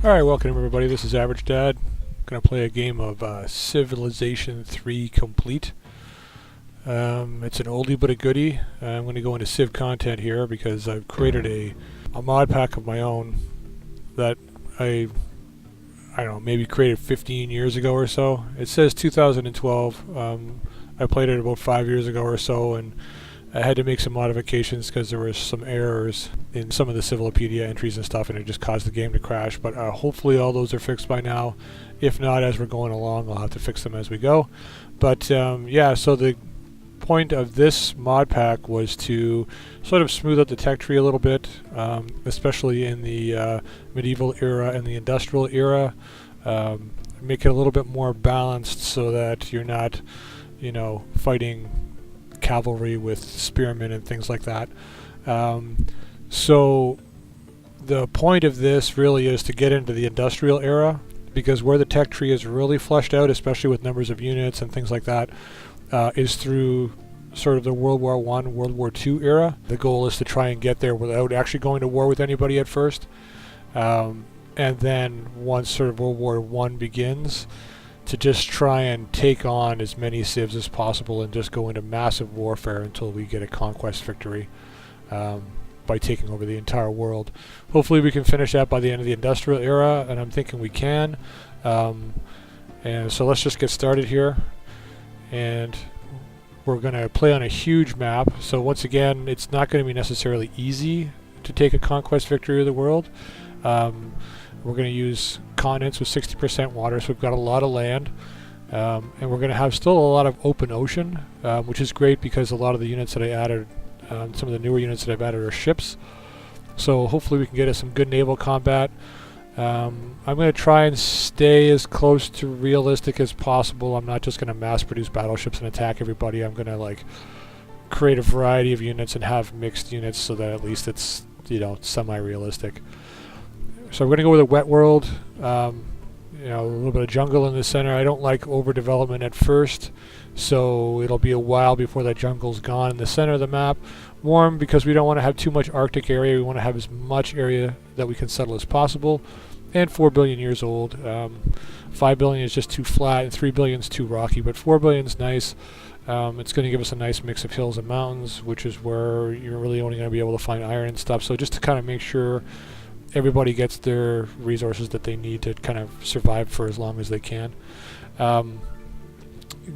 Alright, welcome everybody. This is Average Dad. I'm going to play a game of Civilization 3 Complete. It's an oldie but a goodie. I'm going to go into Civ content here because I've created a mod pack of my own that I don't know, maybe created 15 years ago or so. It says 2012. I played it about 5 years ago or so, and I had to make some modifications because there were some errors in some of the Civilopedia entries and stuff, and it just caused the game to crash. But hopefully all those are fixed by now. If not, as we're going along, I'll have to fix them as we go. But yeah, so the point of this mod pack was to sort of smooth out the tech tree a little bit, especially in the medieval era and the industrial era. Make it a little bit more balanced so that you're not, fighting cavalry with spearmen and things like that. So the point of this really is to get into the industrial era, because where the tech tree is really fleshed out, especially with numbers of units and things like that, is through sort of the World War I, World War II era. The goal is to try and get there without actually going to war with anybody at first. And then once sort of World War I begins, to just try and take on as many civs as possible and just go into massive warfare until we get a conquest victory by taking over the entire world. Hopefully we can finish that by the end of the industrial era, and I'm thinking we can. And so let's just get started here. And we're going to play on a huge map. So once again, it's not going to be necessarily easy to take a conquest victory of the world. We're going to use continents with 60% water, so we've got a lot of land. And we're going to have still a lot of open ocean, which is great because a lot of the units that I added, some of the newer units that I've added are ships. So hopefully we can get us some good naval combat. I'm going to try and stay as close to realistic as possible. I'm not just going to mass produce battleships and attack everybody. I'm going to create a variety of units and have mixed units so that at least it's semi-realistic. So we're going to go with a wet world, a little bit of jungle in the center. I don't like overdevelopment at first, so it'll be a while before that jungle's gone in the center of the map. Warm because we don't want to have too much Arctic area. We want to have as much area that we can settle as possible. And 4 billion years old. 5 billion is just too flat, and 3 billion is too rocky, but 4 billion is nice. It's going to give us a nice mix of hills and mountains, which is where you're really only going to be able to find iron and stuff. So just to kind of make sure everybody gets their resources that they need to kind of survive for as long as they can.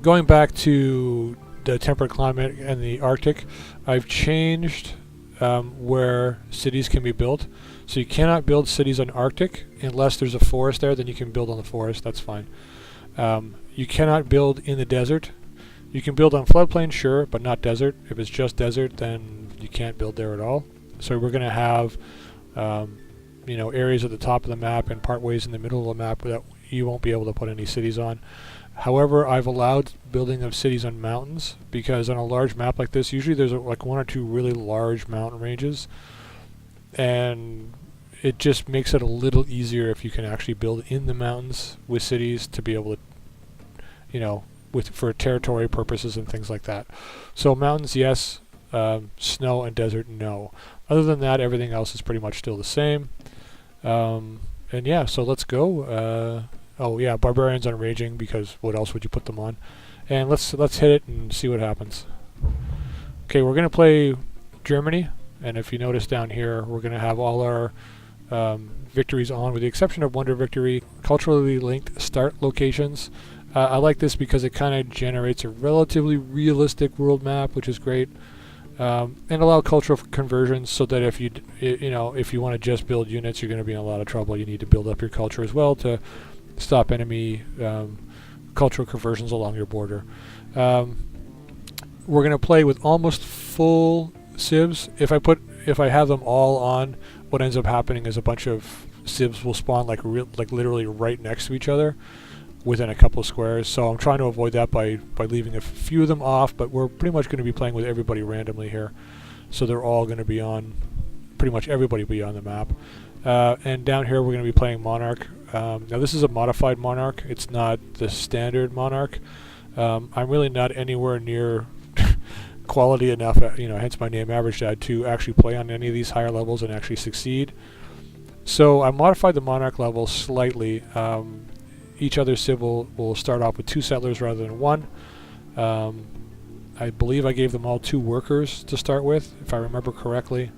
Going back to the temperate climate and the Arctic, I've changed where cities can be built. So you cannot build cities on Arctic unless there's a forest there. Then you can build on the forest, that's fine. You cannot build in the desert. You can build on floodplain, sure, but not desert. If it's just desert, then you can't build there at all. So we're going to have areas at the top of the map and partways in the middle of the map that you won't be able to put any cities on. However, I've allowed building of cities on mountains because on a large map like this, usually there's like one or two really large mountain ranges, and it just makes it a little easier if you can actually build in the mountains with cities to be able to, for territory purposes and things like that. So mountains, yes. Snow and desert, no. Other than that, everything else is pretty much still the same. And yeah, so let's go. Oh yeah, barbarians on raging, because what else would you put them on? And let's hit it and see what happens. Okay, we're gonna play Germany, and if you notice down here, we're gonna have all our victories on, with the exception of Wonder Victory, culturally linked start locations. I like this because it kind of generates a relatively realistic world map, which is great. And allow cultural conversions, so that if you want to just build units, you're going to be in a lot of trouble. You need to build up your culture as well to stop enemy cultural conversions along your border. We're going to play with almost full civs. If I have them all on, what ends up happening is a bunch of civs will spawn like literally right next to each other within a couple of squares. So I'm trying to avoid that by leaving a few of them off, but we're pretty much going to be playing with everybody randomly here. So they're all going to be on, pretty much everybody will be on the map. And down here we're going to be playing Monarch. Now this is a modified Monarch, it's not the standard Monarch. I'm really not anywhere near quality enough, hence my name Average Dad, to actually play on any of these higher levels and actually succeed. So I modified the monarch level slightly. Each other civ will start off with 2 settlers rather than 1. I believe I gave them all 2 workers to start with, if I remember correctly.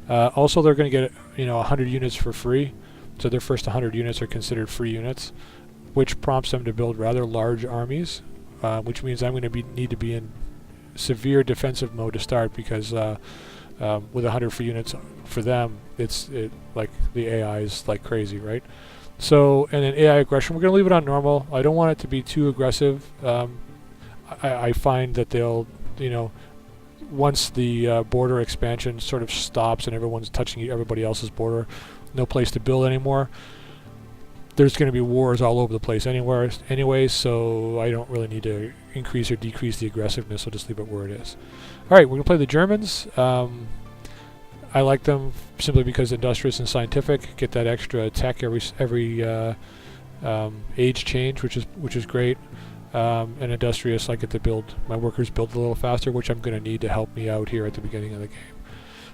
Also, they're going to get 100 units for free, so their first 100 units are considered free units, which prompts them to build rather large armies, which means I'm going to need to be in severe defensive mode to start, because with 100 free units for them, like the AI is like crazy, right? So, and then AI aggression, we're going to leave it on normal. I don't want it to be too aggressive. I find that they'll, once the border expansion sort of stops and everyone's touching everybody else's border, no place to build anymore, there's going to be wars all over the place anyway, so I don't really need to increase or decrease the aggressiveness. I'll just leave it where it is. Alright, we're going to play the Germans. I like them simply because industrious and scientific, get that extra tech every age change, which is great. And industrious, I get to build, my workers build a little faster, which I'm going to need to help me out here at the beginning of the game.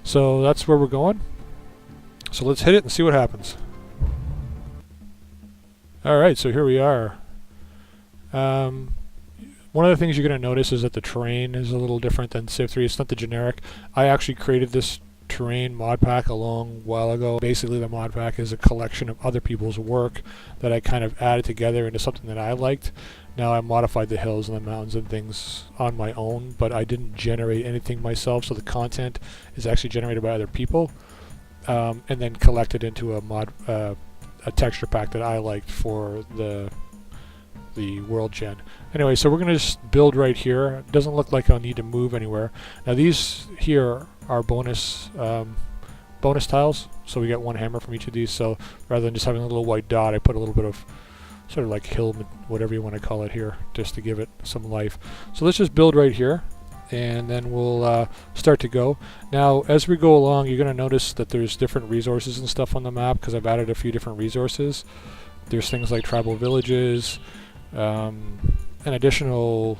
So that's where we're going. So let's hit it and see what happens. Alright, so here we are. One of the things you're going to notice is that the terrain is a little different than Civ3. It's not the generic. I actually created this terrain mod pack a long while ago. Basically, the mod pack is a collection of other people's work that I kind of added together into something that I liked. Now I modified the hills and the mountains and things on my own, but I didn't generate anything myself, so the content is actually generated by other people, and then collected into a texture pack that I liked for the world gen. Anyway, so we're going to just build right here. It doesn't look like I'll need to move anywhere. Now these here are bonus tiles, so we get 1 hammer from each of these. So rather than just having a little white dot, I put a little bit of sort of like hill, whatever you want to call it here, just to give it some life. So let's just build right here, and then we'll start to go. Now as we go along, you're going to notice that there's different resources and stuff on the map, because I've added a few different resources. There's things like tribal villages, and additional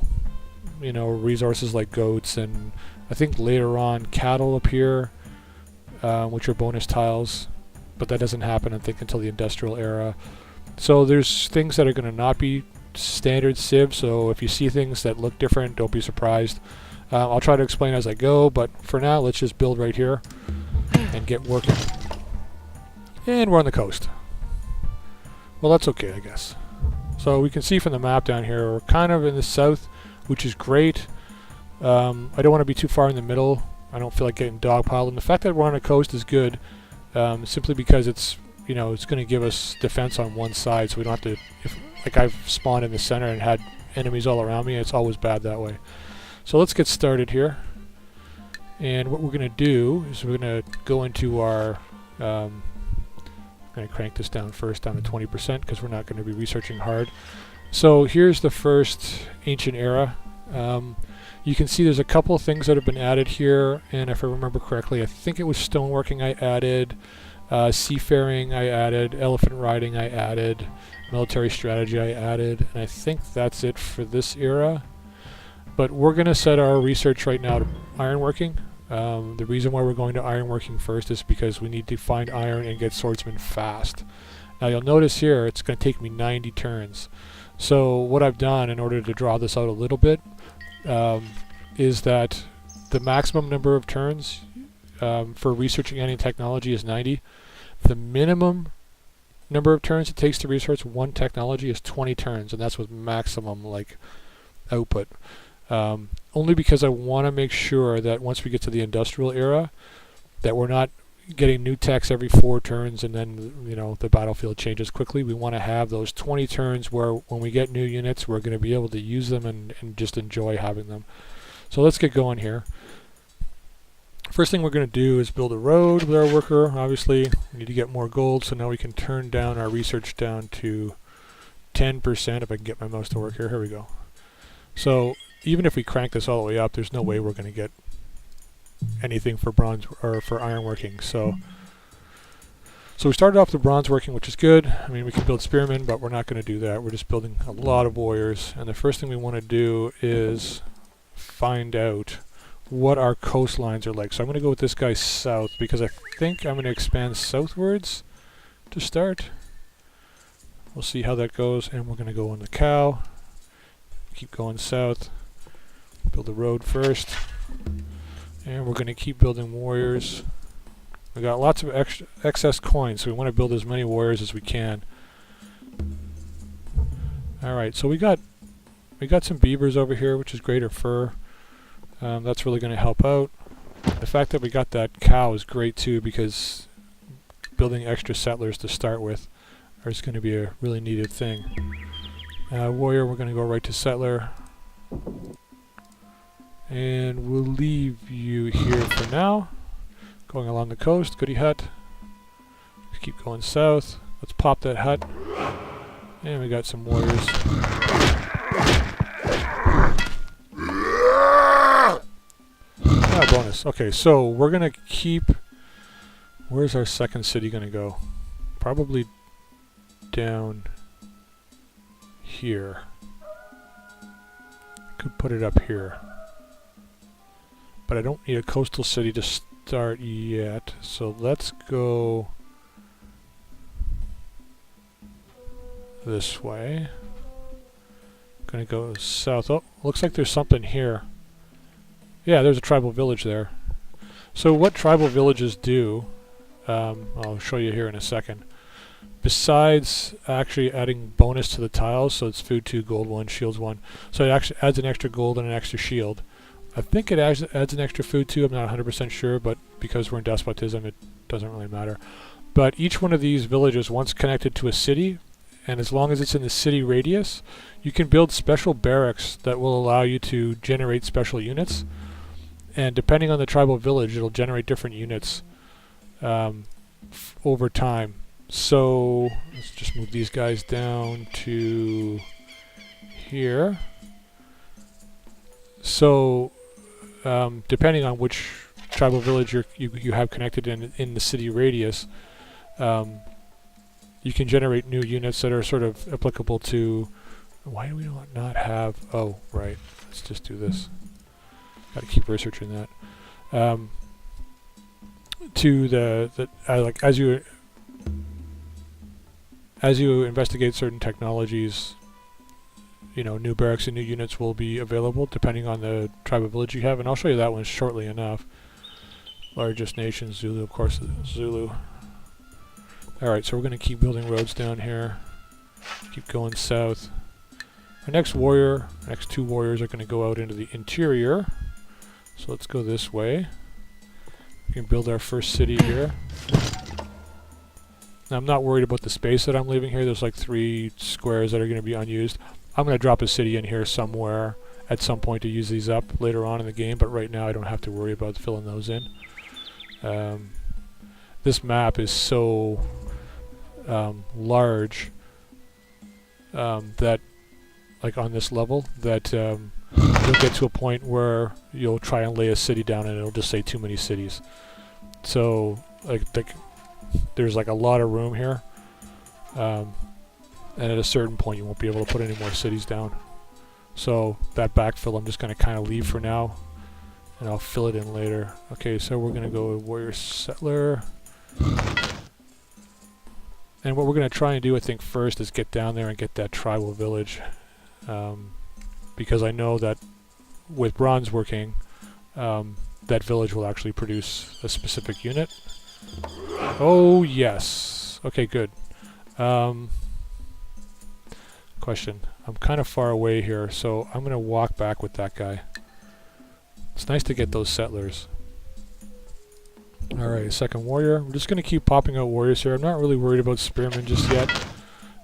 resources like goats, and I think later on cattle appear, which are bonus tiles, but that doesn't happen I think until the industrial era. So there's things that are going to not be standard Civ, so if you see things that look different, don't be surprised. I'll try to explain as I go, but for now let's just build right here and get working. And we're on the coast. Well, that's okay, I guess. So we can see from the map down here, we're kind of in the south, which is great. I don't want to be too far in the middle. I don't feel like getting dogpiled. And the fact that we're on a coast is good, simply because it's going to give us defense on one side, so we don't have to, like I've spawned in the center and had enemies all around me. It's always bad that way. So let's get started here. And what we're going to do is we're going to go into our... I'm going to crank this down first, down to 20%, because we're not going to be researching hard. So here's the first ancient era. You can see there's a couple of things that have been added here, and if I remember correctly, I think it was stoneworking I added, seafaring I added, elephant riding I added, military strategy I added, and I think that's it for this era. But we're going to set our research right now to ironworking. The reason why we're going to ironworking first is because we need to find iron and get swordsmen fast. Now you'll notice here it's going to take me 90 turns. So what I've done in order to draw this out a little bit is that the maximum number of turns for researching any technology is 90. The minimum number of turns it takes to research one technology is 20 turns, and that's with maximum output. Only because I want to make sure that once we get to the industrial era, that we're not getting new techs every 4 turns and then the battlefield changes quickly. We want to have those 20 turns where when we get new units, we're going to be able to use them and just enjoy having them. So let's get going here. First thing we're going to do is build a road with our worker. Obviously, we need to get more gold, so now we can turn down our research down to 10%. If I can get my mouse to work here. Here we go. So even if we crank this all the way up, there's no way we're going to get anything for bronze or for ironworking. So we started off the bronze working, which is good. I mean, we can build spearmen, but we're not going to do that. We're just building a lot of warriors. And the first thing we want to do is find out what our coastlines are like. So I'm going to go with this guy south, because I think I'm going to expand southwards to start. We'll see how that goes, and we're going to go on the cow. Keep going south. Build the road first. And we're going to keep building warriors. We got lots of excess coins, so we want to build as many warriors as we can. Alright, so we got some beavers over here, which is great, or fur. That's really going to help out. The fact that we got that cow is great too, because building extra settlers to start with is going to be a really needed thing. Warrior, we're going to go right to settler. And we'll leave you here for now. Going along the coast, goody hut. Let's keep going south. Let's pop that hut. And we got some warriors. Ah, bonus. Okay, so we're going to keep... Where's our second city going to go? Probably down here. Could put it up here. But I don't need a coastal city to start yet, so let's go this way. Gonna go south. Oh, looks like there's something here. Yeah, there's a tribal village there. So what tribal villages do, I'll show you here in a second. Besides actually adding bonus to the tiles, so it's food 2, gold 1, shields 1. So it actually adds an extra gold and an extra shield. I think it adds an extra food too, I'm not 100% sure, but because we're in despotism it doesn't really matter. But each one of these villages, once connected to a city, and as long as it's in the city radius, you can build special barracks that will allow you to generate special units. And depending on the tribal village, it'll generate different units over time. So let's just move these guys down to here. So depending on which tribal village you have connected in the city radius, you can generate new units that are sort of applicable to... Why do we not have... Oh, right. Let's just do this. Got to keep researching that. To the like as you investigate certain technologies, you know, new barracks and new units will be available depending on the tribal village you have, and I'll show you that one shortly enough. Largest nation, Zulu, of course, Zulu. Alright, so we're going to keep building roads down here. Keep going south. Our next warrior, next 2 warriors are going to go out into the interior. So let's go this way. We can build our first city here. Now I'm not worried about the space that I'm leaving here. There's like 3 squares that are going to be unused. I'm going to drop a city in here somewhere at some point to use these up later on in the game, but right now I don't have to worry about filling those in. This map is so large that, like on this level, that you'll get to a point where you'll try and lay a city down and it'll just say too many cities. So like there's like a lot of room here, and at a certain point you won't be able to put any more cities down. So that backfill I'm just going to kind of leave for now, and I'll fill it in later. Okay, so we're going to go with warrior settler. And what we're going to try and do, I think, first is get down there and get that tribal village. Because I know that with bronze working, that village will actually produce a specific unit. Oh, yes. Okay, good. Question. I'm kind of far away here, so I'm going to walk back with that guy. It's nice to get those settlers. Alright, second warrior. We're just going to keep popping out warriors here. I'm not really worried about spearmen just yet.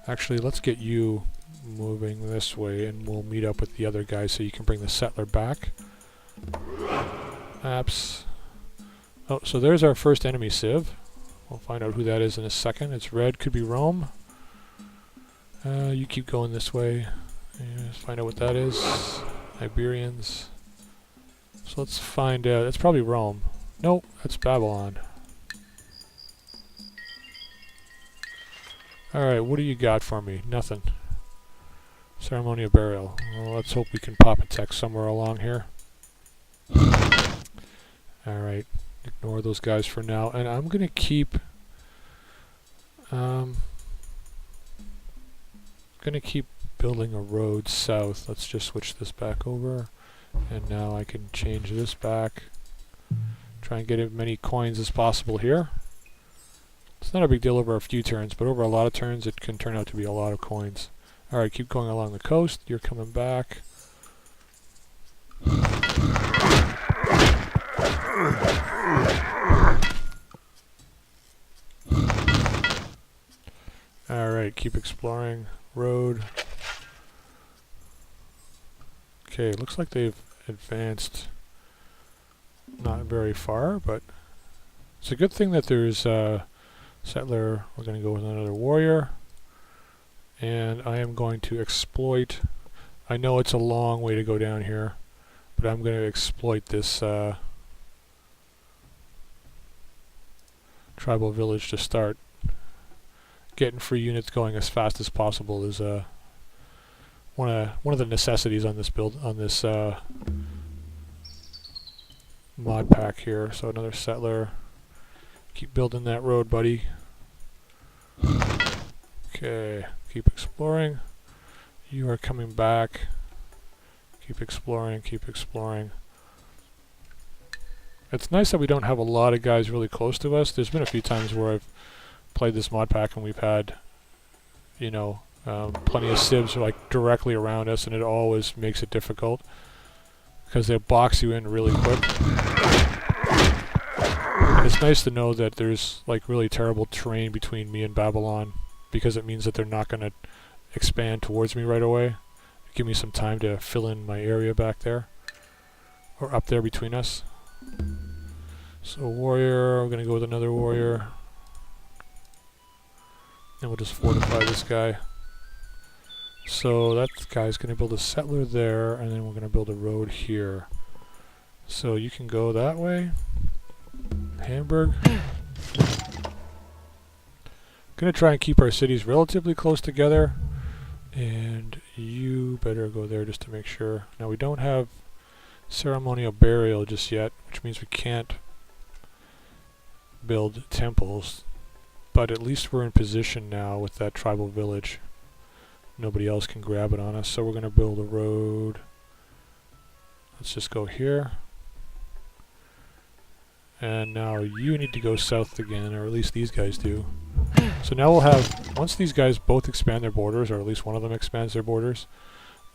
Actually, let's get you moving this way, and we'll meet up with the other guy so you can bring the settler back. Apps. Oh, so there's our first enemy Civ. We'll find out who that is in a second. It's red, could be Rome. You keep going this way. Let's find out what that is. Iberians. So let's find out. It's probably Rome. Nope, that's Babylon. Alright, what do you got for me? Nothing. Ceremony of burial. Well, let's hope we can pop a text somewhere along here. Alright, ignore those guys for now. And I'm going to keep Gonna keep building a road south. Let's just switch this back over, and now I can change this back. Try and get as many coins as possible here. It's not a big deal over a few turns, but over a lot of turns it can turn out to be a lot of coins. Alright, keep going along the coast. You're coming back. Alright, keep exploring. Road. Okay, looks like they've advanced not very far, but it's a good thing that there's a settler. We're going to go with another warrior, and I am going to exploit. I know it's a long way to go down here, but I'm going to exploit this tribal village to start. Getting free units going as fast as possible is one of the necessities on this build, on this mod pack here. So another settler. Keep building that road, buddy. Okay, keep exploring. You are coming back. Keep exploring, keep exploring. It's nice that we don't have a lot of guys really close to us. There's been a few times where I've played this mod pack and we've had, you know, plenty of civs like directly around us, and it always makes it difficult because they box you in really quick. And it's nice to know that there's like really terrible terrain between me and Babylon, because it means that they're not going to expand towards me right away. Give me some time to fill in my area back there, or up there between us. So warrior, we're going to go with another warrior. And we'll just fortify this guy. So that guy's going to build a settler there, and then we're going to build a road here. So you can go that way. Hamburg. Going to try and keep our cities relatively close together. And you better go there just to make sure. Now we don't have ceremonial burial just yet, which means we can't build temples. But at least we're in position now with that tribal village. Nobody else can grab it on us, so we're going to build a road. Let's just go here. And now you need to go south again, or at least these guys do. So now we'll have, once these guys both expand their borders, or at least one of them expands their borders,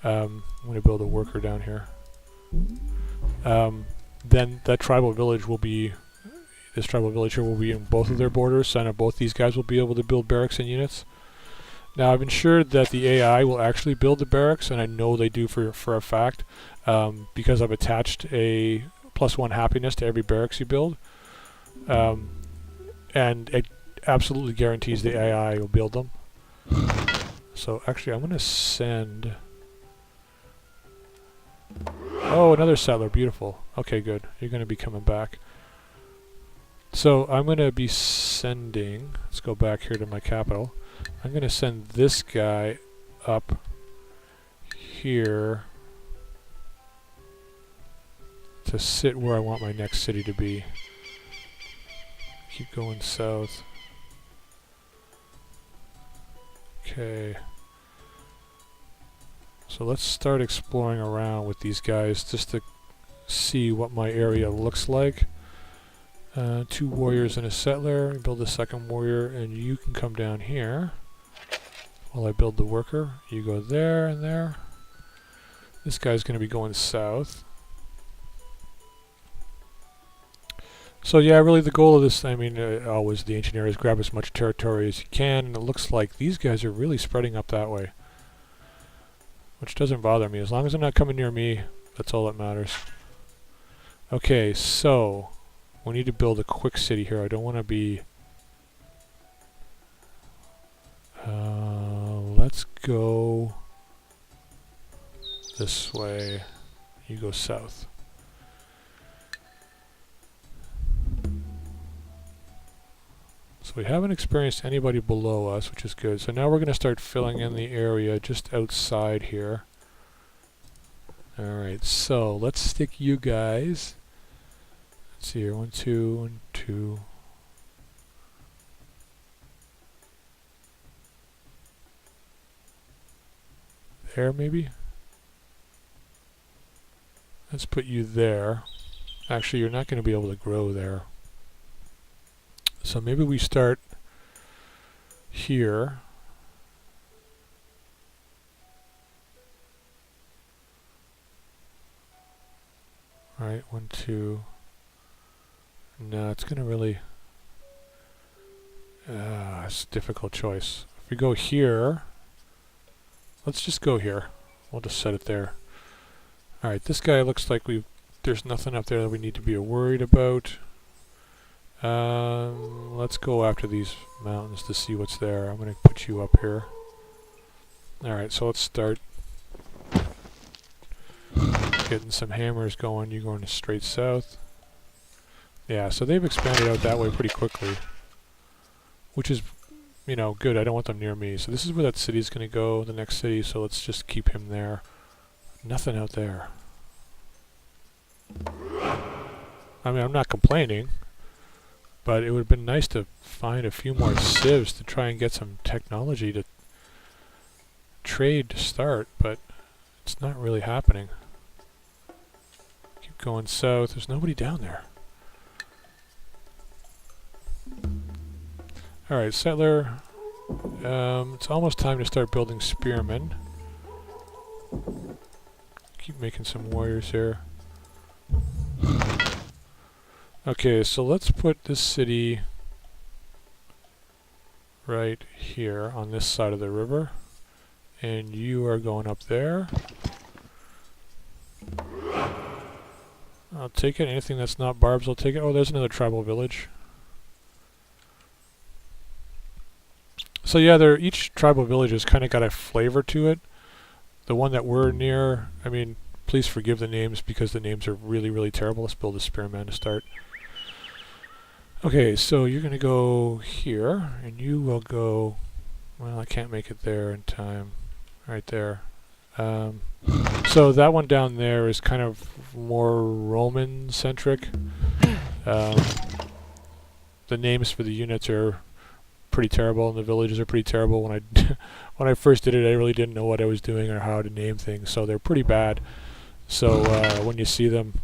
I'm going to build a worker down here. Then that tribal village will be, this tribal village here will be in both of their borders, so now both these guys will be able to build barracks and units. Now I've ensured that the AI will actually build the barracks, and I know they do for a fact, because I've attached a +1 happiness to every barracks you build. And it absolutely guarantees the AI will build them. So actually I'm going to send... Oh, another settler, beautiful. Okay, good. You're going to be coming back. So I'm going to be sending, let's go back here to my capital. I'm going to send this guy up here to sit where I want my next city to be. Keep going south. Okay. So let's start exploring around with these guys just to see what my area looks like. 2 warriors and a settler. Build a second warrior, and you can come down here while I build the worker. You go there and there. This guy's going to be going south. So yeah, really the goal of this, I mean, always the ancient areas, grab as much territory as you can, and it looks like these guys are really spreading up that way. Which doesn't bother me. As long as they're not coming near me, that's all that matters. Okay, so we need to build a quick city here. I don't want to be... let's go this way. You go south. So we haven't experienced anybody below us, which is good. So now we're going to start filling in the area just outside here. Alright, so let's stick you guys. Let's see here, 1, 2, 1, 2. there maybe. Let's put you there. Actually, you're not going to be able to grow there. So maybe we start here. Alright, 1, 2. No, it's going to really... it's a difficult choice. If we go here... Let's just go here. We'll just set it there. Alright, this guy looks like there's nothing up there that we need to be worried about. Let's go after these mountains to see what's there. I'm going to put you up here. Alright, so let's start getting some hammers going. You're going straight south. Yeah, so they've expanded out that way pretty quickly. Which is, you know, good. I don't want them near me. So this is where that city's going to go, the next city, so let's just keep him there. Nothing out there. I mean, I'm not complaining, but it would have been nice to find a few more civs to try and get some technology to trade to start, but it's not really happening. Keep going south. There's nobody down there. Alright, settler. It's almost time to start building spearmen. Keep making some warriors here. Okay, so let's put this city right here on this side of the river. And you are going up there. I'll take it. Anything that's not barbs, I'll take it. Oh, there's another tribal village. So yeah, each tribal village has kind of got a flavor to it. The one that we're near, I mean, please forgive the names because the names are really, really terrible. Let's build a spearman to start. Okay, so you're going to go here, and you will go... Well, I can't make it there in time. Right there. So that one down there is kind of more Roman-centric. The names for the units are pretty terrible, and the villages are pretty terrible. When I first did it, I really didn't know what I was doing or how to name things, so they're pretty bad. So when you see them,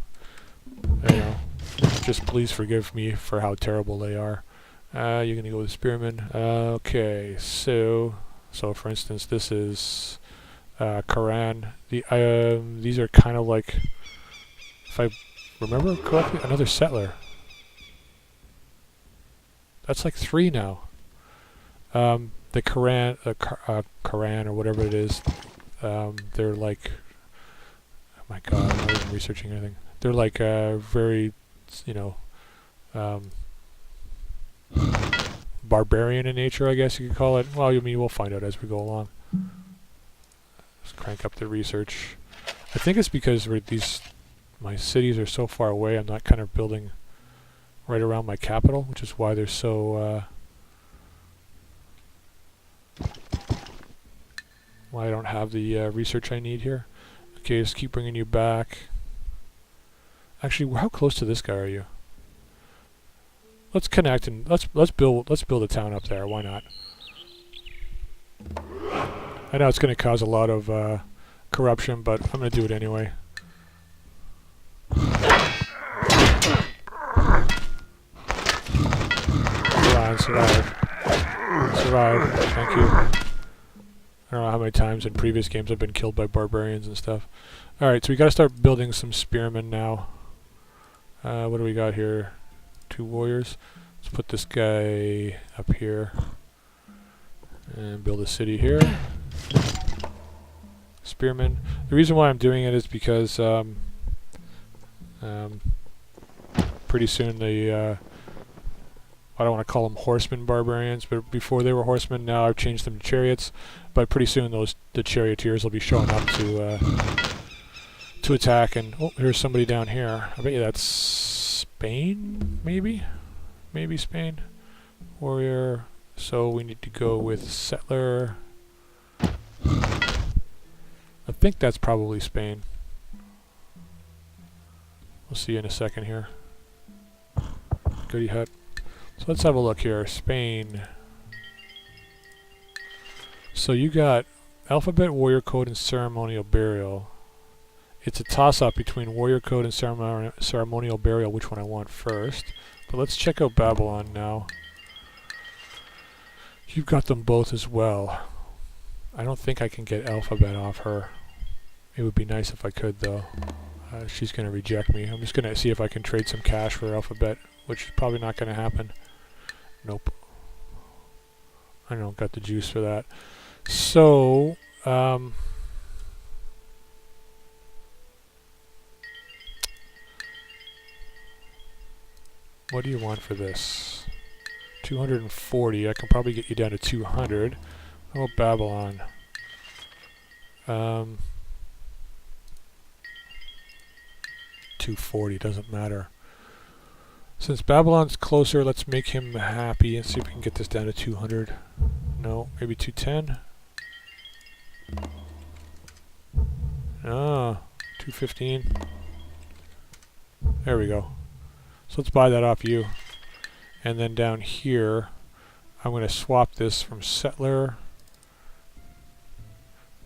you know, just please forgive me for how terrible they are. You're gonna go with Spearman. Okay, so for instance, this is Quran. These are kind of like, if I remember correctly, another settler. That's like 3 now. The Quran, Quran or whatever it is, they're like, oh my god, I'm not even researching anything. They're like very, you know, barbarian in nature, I guess you could call it. Well, I mean, we'll find out as we go along. Let's crank up the research. I think it's because my cities are so far away, I'm not kind of building right around my capital, which is why they're so, why I don't have the research I need here. Okay, just keep bringing you back. Actually, how close to this guy are you? Let's connect and let's build a town up there. Why not? I know it's going to cause a lot of corruption, but I'm going to do it anyway. Survive. Survive. Thank you. I don't know how many times in previous games I've been killed by barbarians and stuff. Alright, so we got to start building some spearmen now. What do we got here? 2 warriors. Let's put this guy up here. And build a city here. Spearmen. The reason why I'm doing it is because pretty soon the I don't want to call them horsemen barbarians, but before they were horsemen, now I've changed them to chariots. But pretty soon the charioteers will be showing up to attack. And oh, here's somebody down here. I bet you that's Spain, maybe? Maybe Spain. Warrior. So we need to go with settler. I think that's probably Spain. We'll see in a second here. Goody hut. So let's have a look here. Spain. So you got Alphabet, warrior code, and ceremonial burial. It's a toss-up between warrior code and ceremonial burial, which one I want first. But let's check out Babylon now. You've got them both as well. I don't think I can get Alphabet off her. It would be nice if I could, though. She's going to reject me. I'm just going to see if I can trade some cash for Alphabet, which is probably not going to happen. Nope. I don't got the juice for that. So, what do you want for this? 240. I can probably get you down to 200. How about Babylon? 240, doesn't matter. Since Babylon's closer, let's make him happy and see if we can get this down to 200. No, maybe 210. Ah, 215. There we go. So let's buy that off you. And then down here, I'm going to swap this from settler.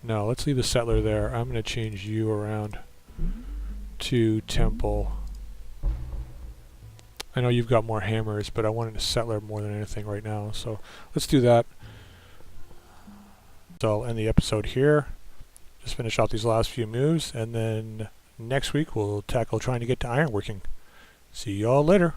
No, let's leave the settler there. I'm going to change you around to temple. I know you've got more hammers, but I wanted a settler more than anything right now. So let's do that. So I'll end the episode here. Just finish out these last few moves, and then next week we'll tackle trying to get to ironworking. See y'all later.